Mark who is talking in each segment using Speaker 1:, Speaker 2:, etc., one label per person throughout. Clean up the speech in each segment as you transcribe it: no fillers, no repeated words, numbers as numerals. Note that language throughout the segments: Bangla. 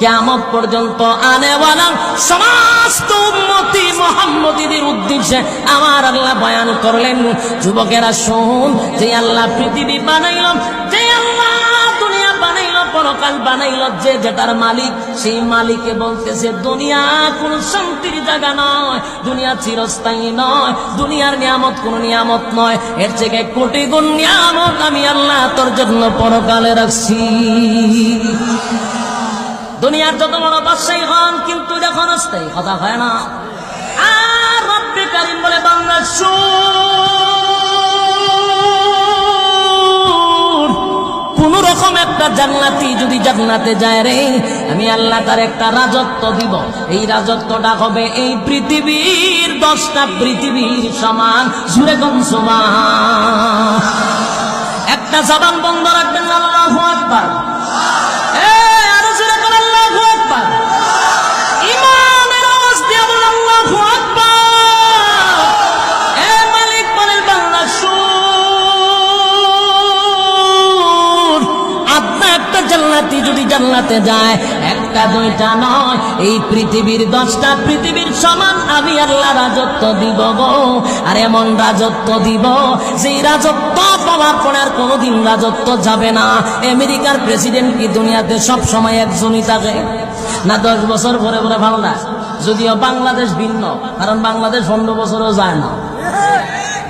Speaker 1: কিয়ামত পর্যন্ত আনেওয়ালা সমস্ত উম্মতি মুহাম্মদীদের উদ্দেশ্যে আমার আল্লাহ বয়ান করলেন। যুবকেরা শুন, যে আল্লাহ পৃথিবী বানাইল, যে আল্লাহ দুনিয়া বানাইল, পরকাল বানাইল, যে যেটার মালিক, সেই মালিকে বলতেছে দুনিয়া কোনো শান্তির জায়গা নয়, দুনিয়া চিরস্থায়ী নয়, দুনিয়ার নিয়ামত কোনো নিয়ামত নয়, এর থেকে কোটি গুণ নিয়ামত আমি আল্লাহ তোর জন্য পরকালে রাখছি। দুনিয়ার যত বড় বাদশাহী হন, কিন্তু যখন অস্থায়ী কথা হয় না। আর রব্বে কারীম বলে বান্দা শুন, কোন রকম একটা জান্নাতি যদি জান্নাতে যায় রে, আমি আল্লাহ তার একটা রাজত্ব দিব। এই রাজত্বটা হবে এই পৃথিবীর 10টা পৃথিবীর সমান। জুড়ে কোন সমান? একটা জবান বন্ধ রাখবেন, আল্লাহু আকবার। আরো জোরে করে আল্লাহু আকবার। ইমানের আওয়াজ দিয়ে বলেন আল্লাহু আকবার। মালিক বলেন বান্দা শুন, আপনি একটা জান্নাতি যদি জান্নাতে যায়, একটা দুইটা নয়, এই পৃথিবীর 10টা পৃথিবীর সমান আমি আল্লাহ রাজত্ব দিব গো। আর এমন রাজত্ব দিব, সেই রাজত্ব পাওয়ার পরে আর কোনোদিন রাজত্ব যাবে না। আমেরিকার প্রেসিডেন্ট কি দুনিয়াতে সব সময় একজনই থাকে না? 10 বছর পরে পরে ভালো না। যদিও বাংলাদেশ ভিন্ন, কারণ বাংলাদেশ 15 বছরও যায় না।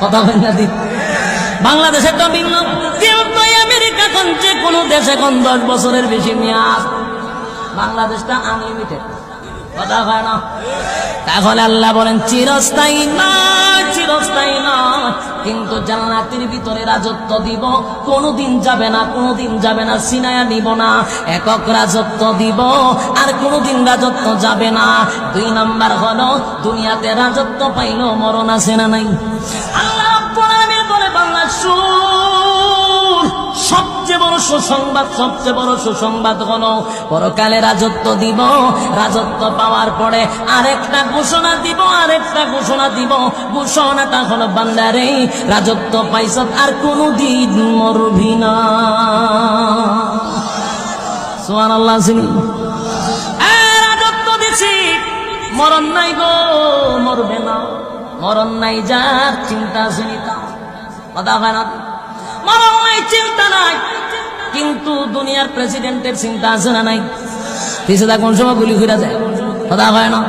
Speaker 1: কথা বলেন না দিক, বাংলাদেশের তো ভিন্ন, কিন্তু আমেরিকা কোন যে কোনো দেশে এখন 10 বছরের বেশি মেয়াদ, বাংলাদেশটা আনলিমিটেড। কথা হয় না? তাহলে আল্লাহ বলেন চিরস্থায়ী নয়, চিরস্থায়ী নয়, কিন্তু জান্নাতের ভিতরে রাজত্ব দিব, কোনোদিন যাবে না, কোনোদিন যাবে না, সিনায়া নিব না, একক রাজত্ব দিব, আর কোনোদিন রাজত্ব যাবে না। 2 নাম্বার হলো দুনিয়াতে রাজত্ব পাইলো মরণ আছে না নাই? আল্লাহ কোরআনে বলে বাংলা শুন, সবচেয়ে বড় সুসংবাদ, সবচেয়ে বড় সুসংবাদ হলো পরকালে রাজত্ব দিব। রাজত্ব পাওয়ার পরে আরেকটা ঘোষণা দিব, আরেকটা ঘোষণা দিব। ঘোষণাটা হলো বান্দারে, রাজত্ব পাইছ আর কোনদিন মরবি না। সুবহানাল্লাহ। রাজত্ব দিছি, মরণ নাই গো, মরবে না। মরণ নাই যার, চিন্তা আসেনি তা। কথা হয় না? মরণ নাই, চিন্তা নাই, কিন্তু দুনিয়ার প্রেসিডেন্টের চিন্তা আছে না নাই? পিছনে কোন সময় গুলি ঘুরে যায়। কথা হয় না?